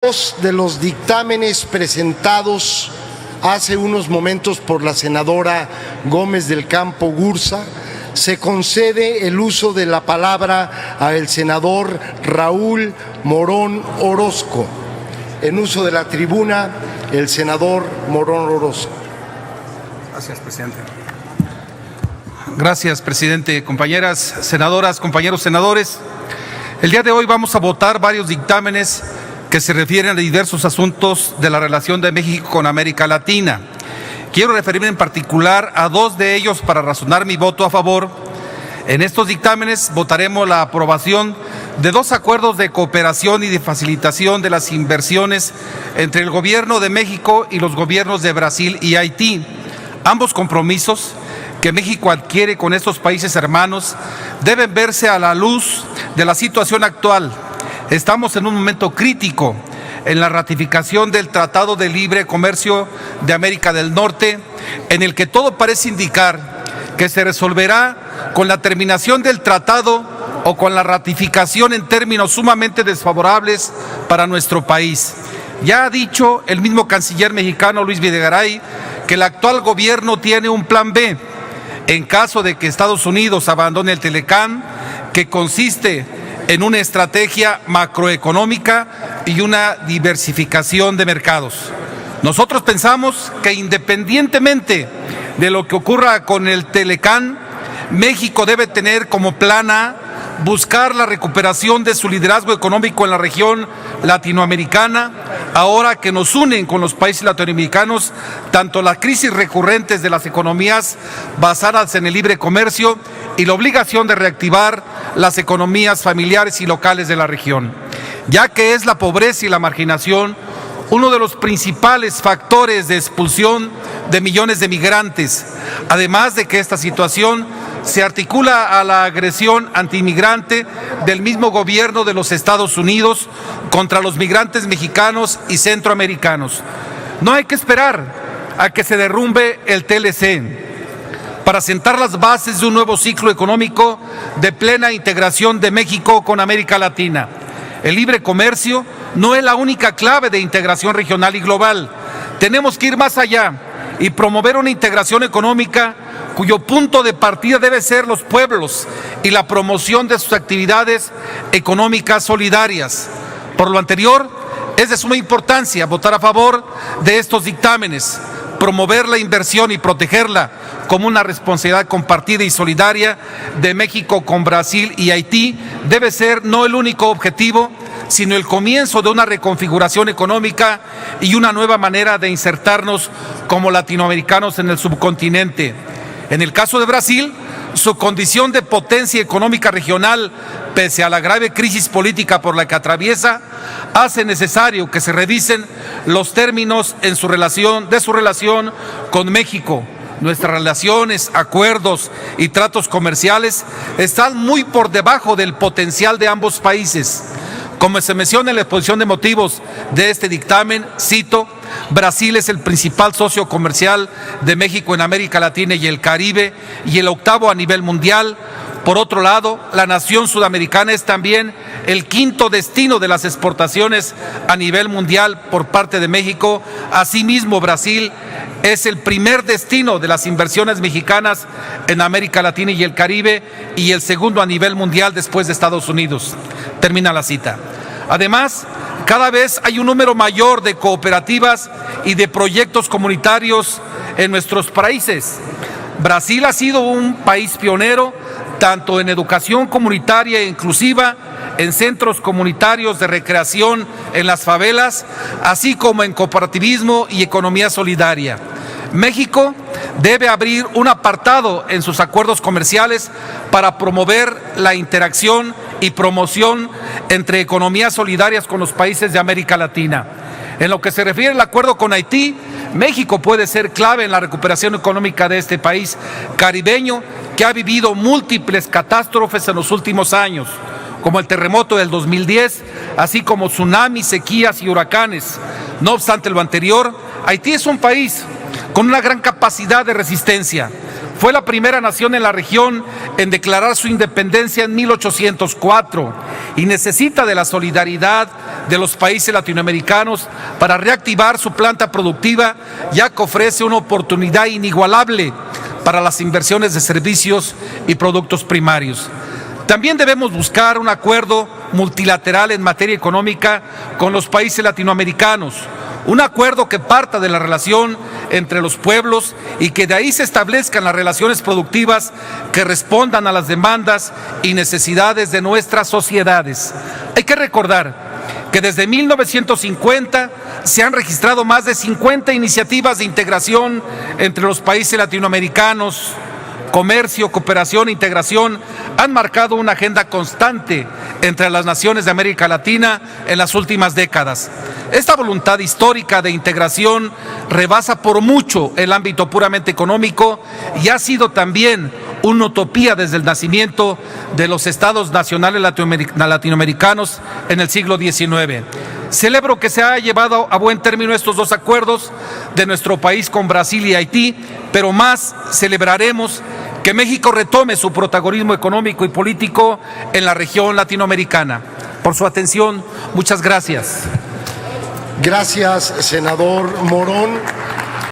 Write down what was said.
Dos de los dictámenes presentados hace unos momentos por la senadora Gómez del Campo Gursa, se concede el uso de la palabra al senador Raúl Morón Orozco. En uso de la tribuna, el senador Morón Orozco. Gracias, presidente. Gracias, presidente. Compañeras senadoras, compañeros senadores, el día de hoy vamos a votar varios dictámenes que se refieren a diversos asuntos de la relación de México con América Latina. Quiero referirme en particular a dos de ellos para razonar mi voto a favor. En estos dictámenes votaremos la aprobación de dos acuerdos de cooperación y de facilitación de las inversiones entre el Gobierno de México y los gobiernos de Brasil y Haití. Ambos compromisos que México adquiere con estos países hermanos deben verse a la luz de la situación actual. Estamos en un momento crítico en la ratificación del Tratado de Libre Comercio de América del Norte, en el que todo parece indicar que se resolverá con la terminación del tratado o con la ratificación en términos sumamente desfavorables para nuestro país. Ya ha dicho el mismo canciller mexicano Luis Videgaray que el actual gobierno tiene un plan B en caso de que Estados Unidos abandone el Telecán, que consiste en una estrategia macroeconómica y una diversificación de mercados. Nosotros pensamos que independientemente de lo que ocurra con el Telecán, México debe tener como plan A buscar la recuperación de su liderazgo económico en la región latinoamericana, ahora que nos unen con los países latinoamericanos tanto las crisis recurrentes de las economías basadas en el libre comercio y la obligación de reactivar las economías familiares y locales de la región, ya que es la pobreza y la marginación uno de los principales factores de expulsión de millones de migrantes, además de que esta situación se articula a la agresión antiinmigrante del mismo gobierno de los Estados Unidos contra los migrantes mexicanos y centroamericanos. No hay que esperar a que se derrumbe el TLC para sentar las bases de un nuevo ciclo económico de plena integración de México con América Latina. El libre comercio no es la única clave de integración regional y global. Tenemos que ir más allá y promover una integración económica cuyo punto de partida debe ser los pueblos y la promoción de sus actividades económicas solidarias. Por lo anterior, es de suma importancia votar a favor de estos dictámenes, promover la inversión y protegerla como una responsabilidad compartida y solidaria de México con Brasil y Haití debe ser no el único objetivo, sino el comienzo de una reconfiguración económica y una nueva manera de insertarnos como latinoamericanos en el subcontinente. En el caso de Brasil, su condición de potencia económica regional, pese a la grave crisis política por la que atraviesa, hace necesario que se revisen los términos de su relación con México. Nuestras relaciones, acuerdos y tratos comerciales están muy por debajo del potencial de ambos países. Como se menciona en la exposición de motivos de este dictamen, cito: Brasil es el principal socio comercial de México en América Latina y el Caribe y el octavo a nivel mundial. Por otro lado, la nación sudamericana es también el quinto destino de las exportaciones a nivel mundial por parte de México. Asimismo, Brasil es el primer destino de las inversiones mexicanas en América Latina y el Caribe y el segundo a nivel mundial después de Estados Unidos. Termina la cita. Además, cada vez hay un número mayor de cooperativas y de proyectos comunitarios en nuestros países. Brasil ha sido un país pionero tanto en educación comunitaria e inclusiva, en centros comunitarios de recreación en las favelas, así como en cooperativismo y economía solidaria. México debe abrir un apartado en sus acuerdos comerciales para promover la interacción y promoción entre economías solidarias con los países de América Latina. En lo que se refiere al acuerdo con Haití, México puede ser clave en la recuperación económica de este país caribeño que ha vivido múltiples catástrofes en los últimos años, como el terremoto del 2010, así como tsunamis, sequías y huracanes. No obstante lo anterior, Haití es un país con una gran capacidad de resistencia. Fue la primera nación en la región en declarar su independencia en 1804 y necesita de la solidaridad de los países latinoamericanos para reactivar su planta productiva, ya que ofrece una oportunidad inigualable para las inversiones de servicios y productos primarios. También debemos buscar un acuerdo multilateral en materia económica con los países latinoamericanos, un acuerdo que parta de la relación entre los pueblos y que de ahí se establezcan las relaciones productivas que respondan a las demandas y necesidades de nuestras sociedades. Hay que recordar que desde 1950 se han registrado más de 50 iniciativas de integración entre los países latinoamericanos. Comercio, cooperación e integración han marcado una agenda constante entre las naciones de América Latina en las últimas décadas. Esta voluntad histórica de integración rebasa por mucho el ámbito puramente económico y ha sido también una utopía desde el nacimiento de los estados nacionales latinoamericanos en el siglo XIX. Celebro que se haya llevado a buen término estos dos acuerdos de nuestro país con Brasil y Haití, pero más celebraremos que México retome su protagonismo económico y político en la región latinoamericana. Por su atención, muchas gracias. Gracias, senador Morón.